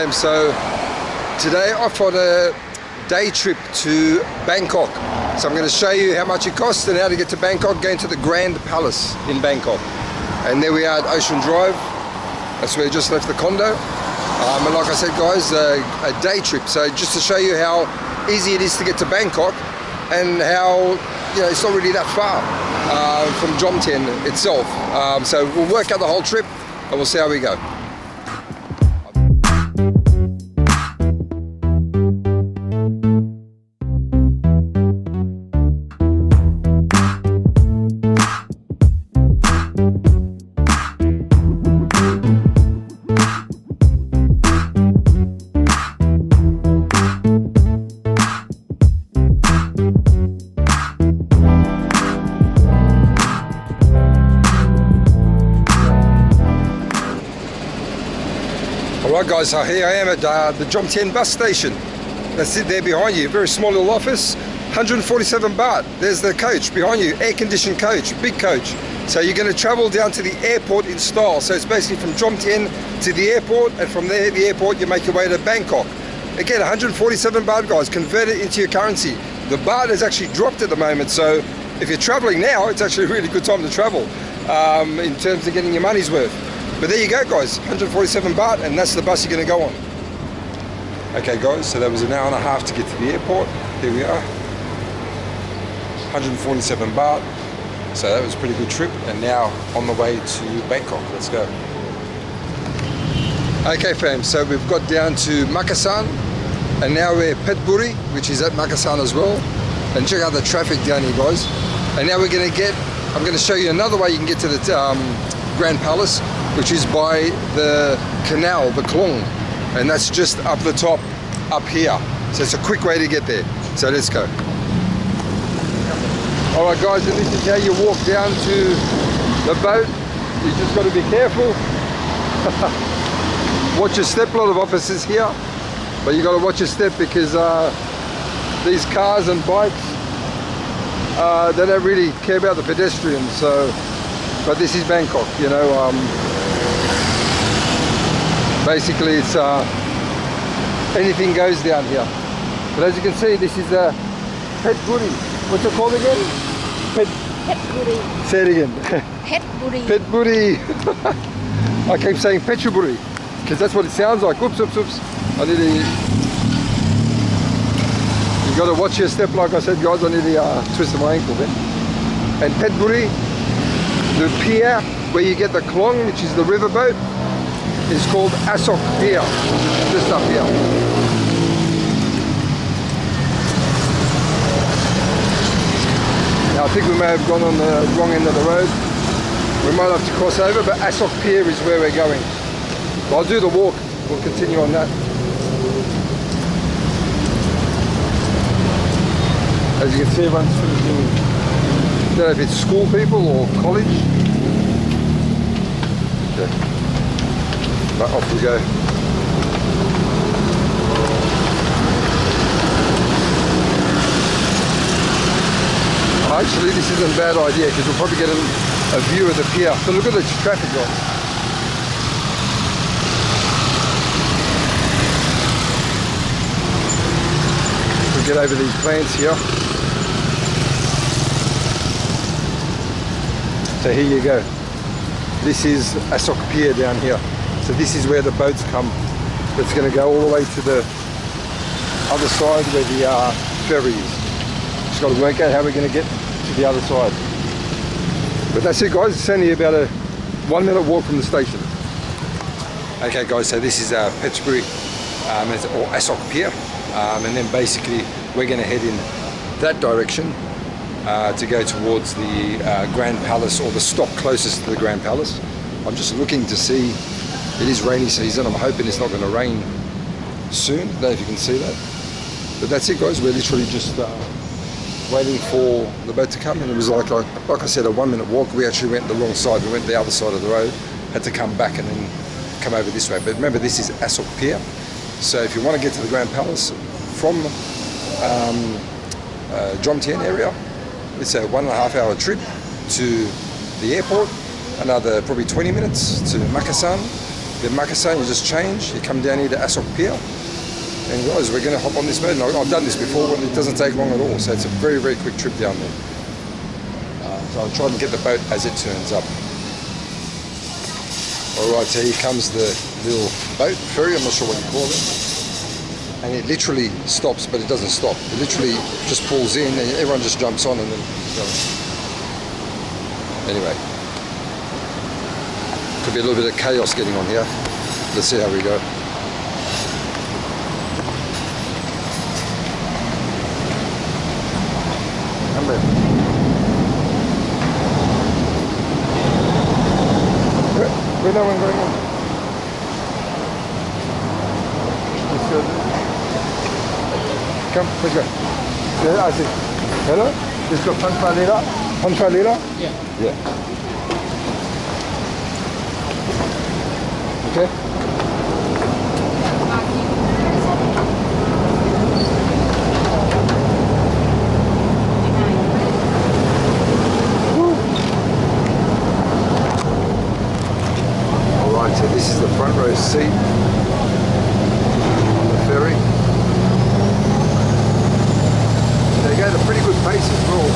fam, so today off on a day trip to Bangkok. So I'm going to show you how much it costs and how to get to Bangkok, going to the Grand Palace in Bangkok. And there we are at Ocean Drive. That's where I just left the condo. And like I said guys, a day trip, so just to show you how easy it is to get to Bangkok and how, you know, it's not really that far from Jomtien itself. So we'll work out the whole trip and we'll see how we go. Alright guys, so here I am at the Jomtien bus station. That's it there behind you, very small little office, 147 baht. There's the coach behind you, air-conditioned coach, big coach. So you're going to travel down to the airport in style. So it's basically from Jomtien to the airport, and from there, the airport, you make your way to Bangkok. Again, 147 baht guys, convert it into your currency. The baht has actually dropped at the moment, so if you're traveling now, it's actually a really good time to travel in terms of getting your money's worth. But there you go guys, 147 baht, and that's the bus you're going to go on. Okay guys, so that was an hour and a half to get to the airport. Here we are, 147 baht. So that was a pretty good trip, and now on the way to Bangkok. Let's go. Okay fam, so we've got down to Makassar, and now we're at Phetchaburi, which is at Makassar as well. And check out the traffic down here guys. And now we're going to get, I'm going to show you another way you can get to the Grand Palace, which is by the canal, the khlong, and that's just up the top, up here. So it's a quick way to get there. So let's go. All right guys, and this is how you walk down to the boat. You just got to be careful. Watch your step. A lot of officers here, but you got to watch your step because these cars and bikes, they don't really care about the pedestrians. So, but this is Bangkok, you know. Basically, it's anything goes down here. But as you can see, this is a Phetchaburi. What's it called again? Phetchaburi. Say it again. Phetchaburi. Phetchaburi. I keep saying Phetchaburi because that's what it sounds like. Oops, oops, oops. I need to. You got to watch your step, like I said, guys. I nearly twisted my ankle then. And Phetchaburi, the pier where you get the khlong, which is the riverboat, is called Asok Pier, just up here. Now I think we may have gone on the wrong end of the road. We might have to cross over, but Asok Pier is where we're going. But I'll do the walk, we'll continue on that. As you can see, everyone's finishing, I don't know if it's school people or college. Okay. But off we go. Actually, this isn't a bad idea because we'll probably get a view of the pier. So look at the traffic lights. We'll get over these plants here. So here you go. This is Asok Pier down here. So this is where the boats come. It's going to go all the way to the other side where the ferry is. Just got to work out how we're going to get to the other side. But that's it guys, it's only about a 1 minute walk from the station. Okay guys, so this is Phetchaburi, or Asok Pier, and then basically we're going to head in that direction to go towards the Grand Palace, or the stop closest to the Grand Palace. I'm just looking to see. It is rainy season. I'm hoping it's not going to rain soon. I don't know if you can see that. But that's it guys, we're literally just waiting for the boat to come, and it was like I said, a 1 minute walk. We actually went the wrong side. We went the other side of the road, had to come back and then come over this way. But remember, this is Asok Pier. So if you want to get to the Grand Palace from Jomtien area, it's a 1.5 hour trip to the airport, another probably 20 minutes to Makassar, Then Makassar, you just change, you come down here to Asok Pier, and guys, we're going to hop on this boat. And I've done this before, but it doesn't take long at all, so it's a very, very quick trip down there. So I'll try and get the boat as it turns up. Alright, so here comes the little boat, ferry, I'm not sure what you call it. And it literally stops, but it doesn't stop. It literally just pulls in and everyone just jumps on and then goes. Anyway. Could be a little bit of chaos getting on here. Let's see how we go. Where's that one going on? Come, let's go. Yeah, I see. Hello? Let's go Panfalera. Panfalera? Yeah. Yeah. Okay. Alright, so this is the front row seat on the ferry. They go at a pretty good pace as well.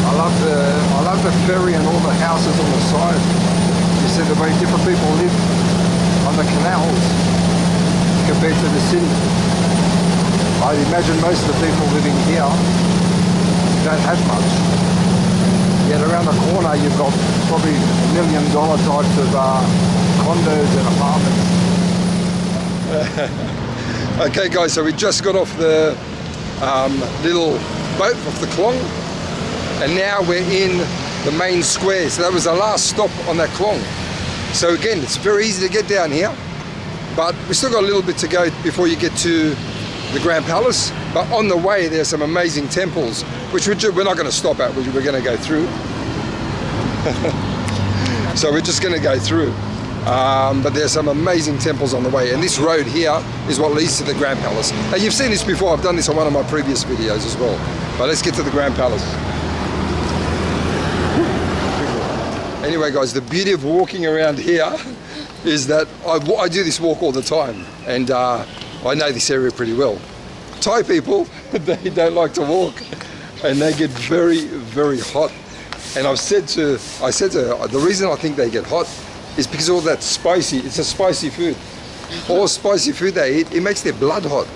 I love the ferry and all the houses on the side. You see the way different people live on the canals compared to the city. I'd imagine most of the people living here don't have much. Yet around the corner you've got probably $1 million types of condos and apartments. Okay guys, so we just got off the little boat off the khlong, and now we're in the main square. So that was the last stop on that khlong. So again, it's very easy to get down here, but we still got a little bit to go before you get to the Grand Palace. But on the way there's some amazing temples, which we're not going to stop at, which we're going to go through. So we're just going to go through. But there's some amazing temples on the way, and this road here is what leads to the Grand Palace. Now you've seen this before, I've done this on one of my previous videos as well. But let's get to the Grand Palace. Anyway guys, the beauty of walking around here is that I do this walk all the time, and I know this area pretty well. Thai people, they don't like to walk, and they get very, very hot. And I said to her, the reason I think they get hot is because all that spicy, it's a spicy food. All spicy food they eat, it makes their blood hot.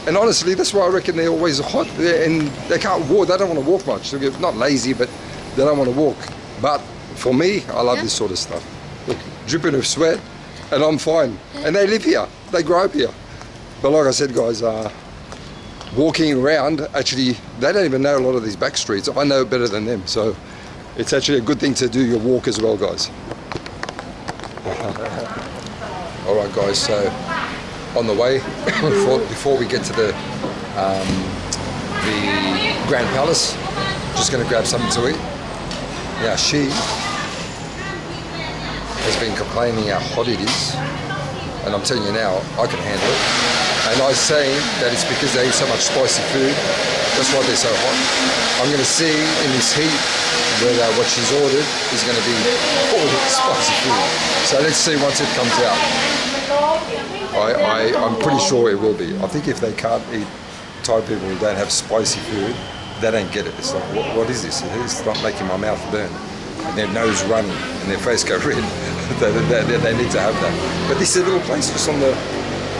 And honestly, that's why I reckon they're always hot, and they can't walk, they don't want to walk much. They're not lazy, but they don't want to walk. But for me, I love this sort of stuff. Look, dripping with sweat, and I'm fine. And they live here, they grow up here. But like I said guys, walking around, actually, they don't even know a lot of these back streets. I know it better than them, so it's actually a good thing to do your walk as well, guys. Alright guys, so on the way, before we get to the Grand Palace, just going to grab something to eat. Now she has been complaining how hot it is, and I'm telling you now, I can handle it. And I say that it's because they eat so much spicy food, that's why they're so hot. I'm going to see in this heat whether what she's ordered is going to be all spicy food. So let's see once it comes out. I'm pretty sure it will be. I think if they can't eat, Thai people who don't have spicy food, they don't get it. It's like, what is this? It's not making my mouth burn. And their nose running and their face go red. they need to have that. But this is a little place just on the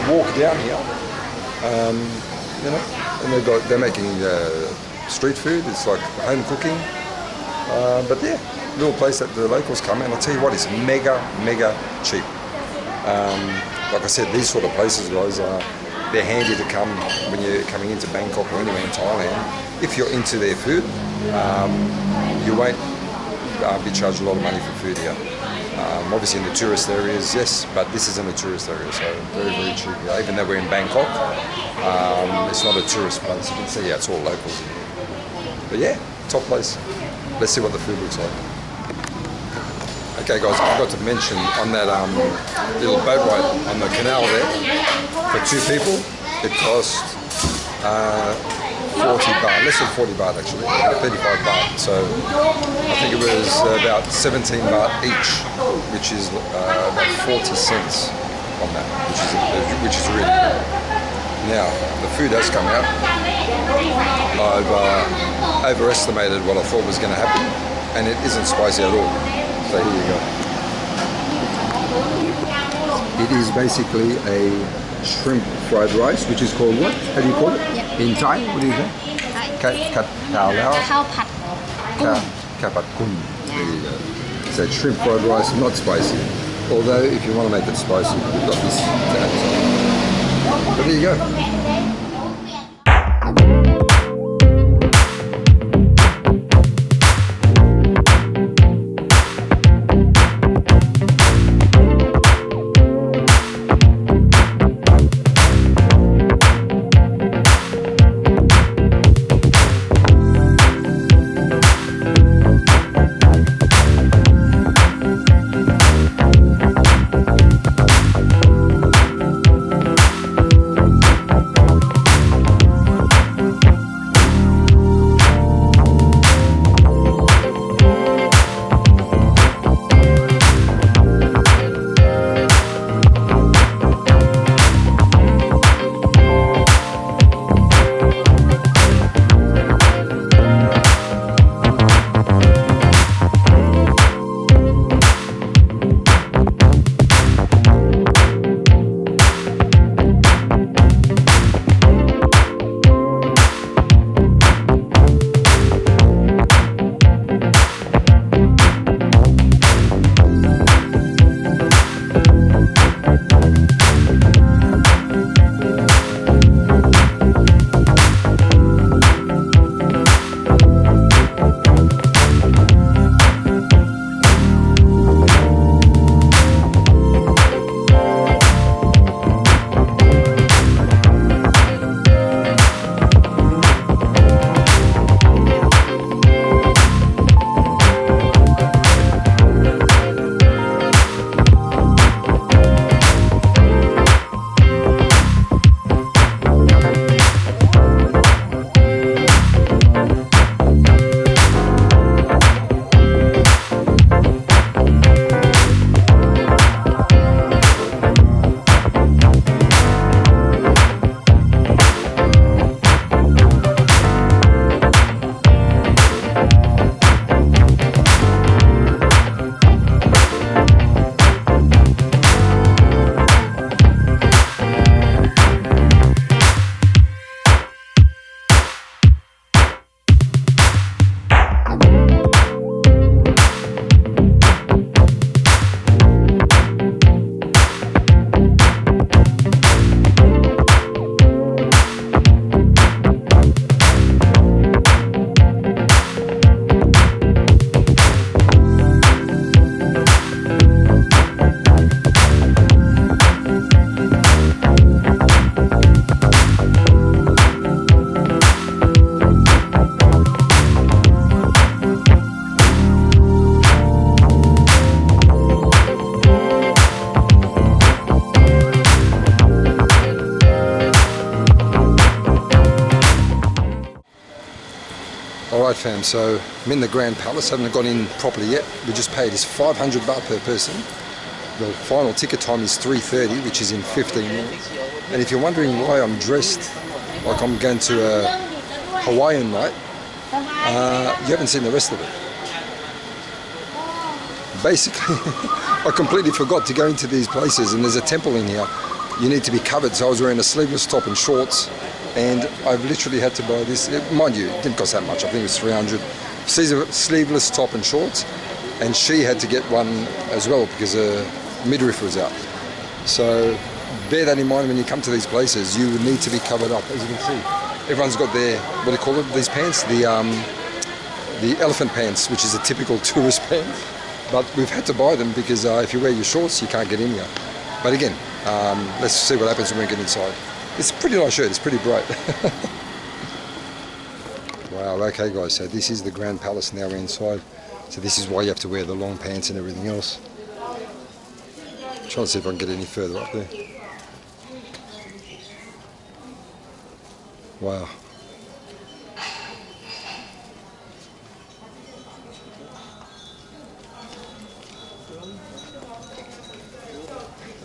walk down here. You know, and they're making street food. It's like home cooking. But yeah, little place that the locals come, and I'll tell you what, it's mega cheap. Like I said, these sort of places, guys, they're handy to come when you're coming into Bangkok or anywhere in Thailand. If you're into their food, you won't be charged a lot of money for food here. Obviously in the tourist areas, yes, but this isn't a tourist area, so very cheap. Even though we're in Bangkok, it's not a tourist place. You can see, yeah, it's all locals in here. But yeah, top place. Let's see what the food looks like. Okay guys, I forgot to mention on that little boat ride on the canal there, for 2 people, it cost 40 baht, less than 40 baht actually, 35 baht. So I think it was about 17 baht each, which is about 40 cents on that, which is really good. Now, the food has come out. I've overestimated what I thought was going to happen, and it isn't spicy at all. So here you go. It is basically a shrimp fried rice, which is called what? How do you call it? Yeah. In Thai, what do you say? Khao lao. Khao pad kum. Khao pad kum. There you go. So shrimp fried rice, not spicy. Although if you want to make it spicy, you've got this to add to. But there you go. Alright fam, so I'm in the Grand Palace, haven't gone in properly yet. We just paid us 500 baht per person. The final ticket time is 3:30, which is in 15 minutes. And if you're wondering why I'm dressed like I'm going to a Hawaiian night, you haven't seen the rest of it. Basically, I completely forgot to go into these places, and there's a temple in here. You need to be covered, so I was wearing a sleeveless top and shorts, and I've literally had to buy this. Mind you, it didn't cost that much. I think it was 300. Sleeveless top and shorts, and she had to get one as well because her midriff was out. So bear that in mind when you come to these places. You need to be covered up, as you can see. Everyone's got their, what do you call it, these pants? The elephant pants, which is a typical tourist pants. But we've had to buy them because if you wear your shorts, you can't get in here. But again, let's see what happens when we get inside. It's a pretty nice shirt, it's pretty bright. Wow, okay guys, so this is the Grand Palace, now we're inside. So this is why you have to wear the long pants and everything else. I'm trying to see if I can get any further up there. Wow.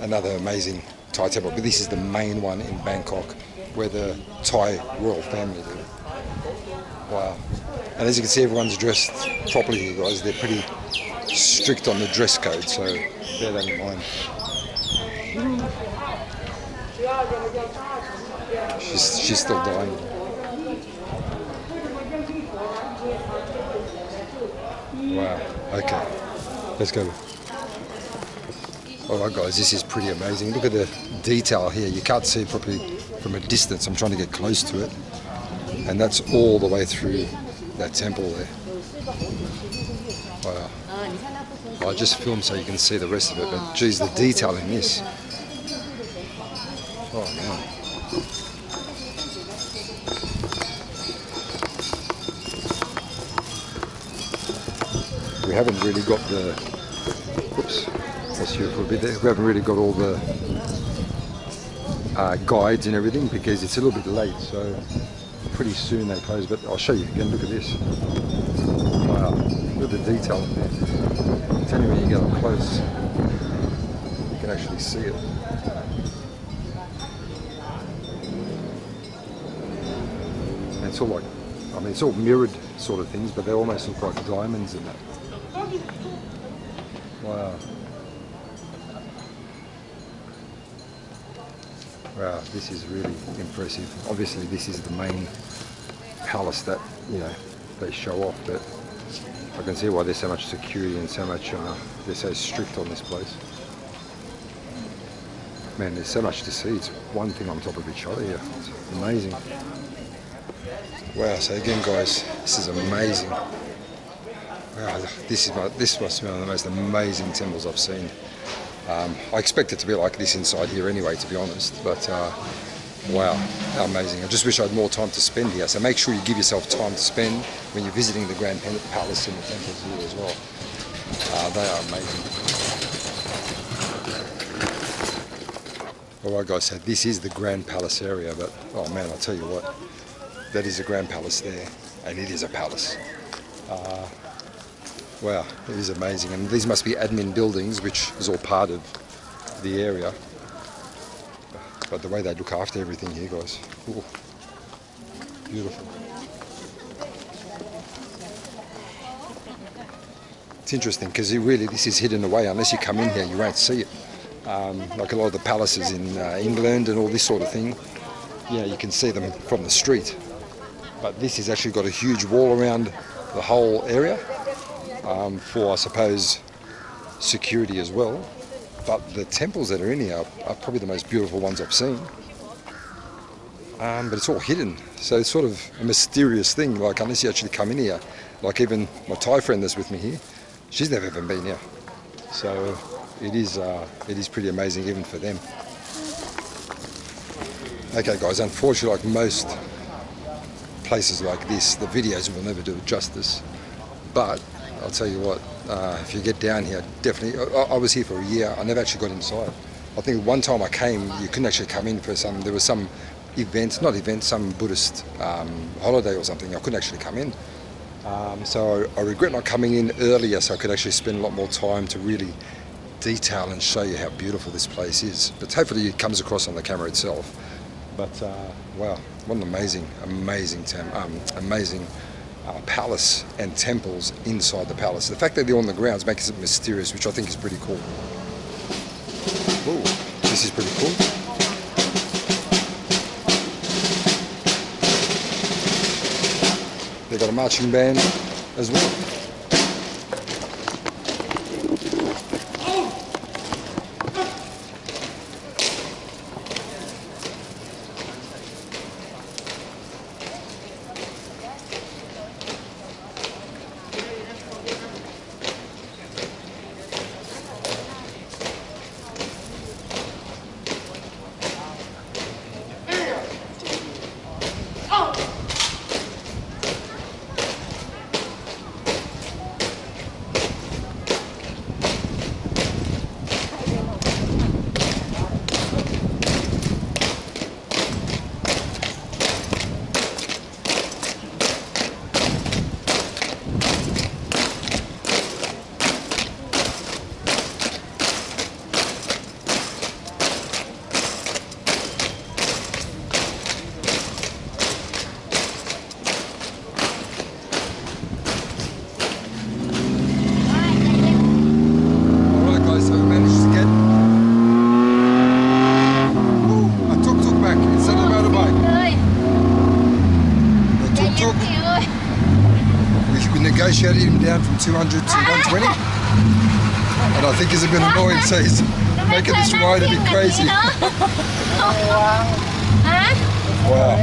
Another amazing Thai temple, but this is the main one in Bangkok, where the Thai royal family live. Wow. And as you can see, everyone's dressed properly here, guys. They're pretty strict on the dress code, so bear that in mind. She's still dying. Wow. Okay. Let's go. Alright guys, this is pretty amazing. Look at the detail here. You can't see it properly from a distance. I'm trying to get close to it. And that's all the way through that temple there. Wow. I just filmed so you can see the rest of it, but geez, the detail in this. Oh man. We haven't really got the, whoops, that's you for a bit there. We haven't really got all the guides and everything because it's a little bit late, so pretty soon they close, but I'll show you again. Look at this. Wow, look at the detail in there. I'm telling you, when you get up close, you can actually see it. And it's all like, I mean, it's all mirrored sort of things, but they almost look like diamonds in that. Wow. Wow, this is really impressive. Obviously this is the main palace that, you know, they show off, but I can see why there's so much security and so much, they're so strict on this place. Man, there's so much to see. It's one thing on top of each other here. It's amazing. Wow, so again guys, this is amazing. Wow, this must be one of the most amazing temples I've seen. I expect it to be like this inside here anyway, to be honest, but wow, how amazing. I just wish I had more time to spend here, so make sure you give yourself time to spend when you're visiting the Grand Palace and the temples here as well. They are amazing. Alright guys, so this is the Grand Palace area, but oh man, I'll tell you what, that is a Grand Palace there, and it is a palace. Wow, it is amazing, and these must be admin buildings, which is all part of the area. But the way they look after everything here, guys, ooh, beautiful. It's interesting because really this is hidden away. Unless you come in here, you won't see it. Like a lot of the palaces in England and all this sort of thing, you know, you can see them from the street. But this has actually got a huge wall around the whole area. For, I suppose, security as well. But the temples that are in here are probably the most beautiful ones I've seen. But it's all hidden, so it's sort of a mysterious thing, like unless you actually come in here. Like even my Thai friend that's with me here, she's never even been here. So it is pretty amazing even for them. Okay guys, unfortunately, like most places like this, the videos will never do it justice. But I'll tell you what, if you get down here, definitely, I was here for a year, I never actually got inside. I think one time I came, you couldn't actually come in for there was some event, some Buddhist holiday or something, I couldn't actually come in. So I regret not coming in earlier so I could actually spend a lot more time to really detail and show you how beautiful this place is. But hopefully it comes across on the camera itself. But wow, what an amazing palace and temples inside the palace. The fact that they're on the grounds makes it mysterious, which I think is pretty cool. Ooh, this is pretty cool. They've got a marching band as well. down from 200 to 120. And I think he's a bit annoying, so he's making this ride a bit crazy. Wow.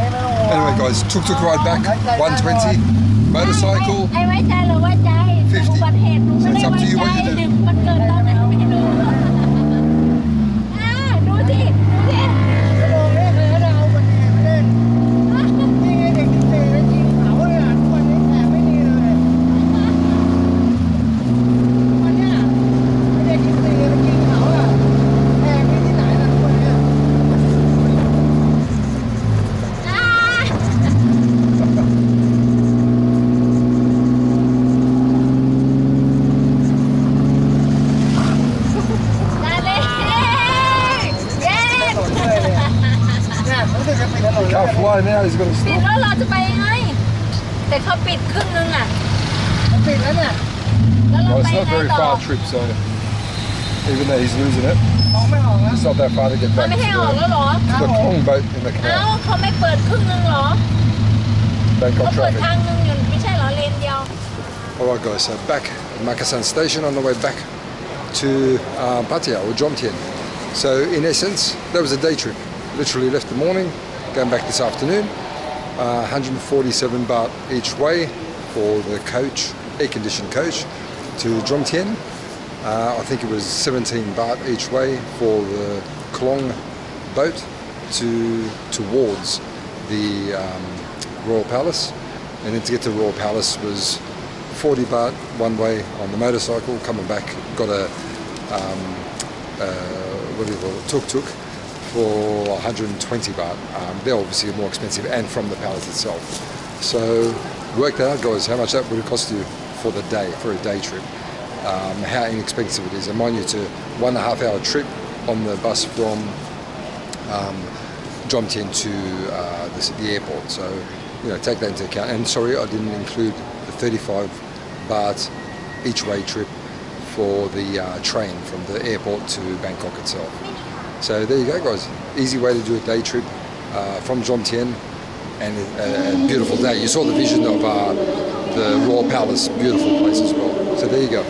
Anyway guys, tuk-tuk ride back, 120. Motorcycle, 50. So it's up to you what you do. He can't fly now, he's got to ปิด stop. แล้วเราจะไปยังไงแต่เขาปิดครึ่งนึงอ่ะมันปิดแล้วเนี่ยแล้วเรา Well, ไป it's ยั not งไง very ต่อ far trip, so even though he's losing it, มองไม่ออกนะ it's not that far to get มัน back ไม่ to ให้ออกแล้วเหรอ the khlong boat in the เอ้า canal. เขาไม่เปิดครึ่งนึงเหรอ เขา Bangkok เปิด traffic. ทางนึงอยู่ไม่ใช่เหรอเลนเดียว Alright guys, so back at Makasan station on the way back to Pattaya or Jomtien. So in essence, that was a day trip. Literally left the morning, going back this afternoon. 147 baht each way for the coach, air-conditioned coach to Jomtien. I think it was 17 baht each way for the khlong boat towards the Royal Palace. And then to get to Royal Palace was 40 baht one way on the motorcycle. Coming back, got a what do you call it, tuk-tuk for 120 baht. They're obviously more expensive, and from the palace itself. So work that out, guys. How much that would cost you for the day, for a day trip? How inexpensive it is. And mind you, it's a 1.5 hour trip on the bus from Jomtien to the airport. So take that into account. And sorry, I didn't include the 35 baht each way trip for the train from the airport to Bangkok itself. So there you go guys, easy way to do a day trip from Jomtien, and a beautiful day. You saw the vision of the Royal Palace, beautiful place as well. So there you go.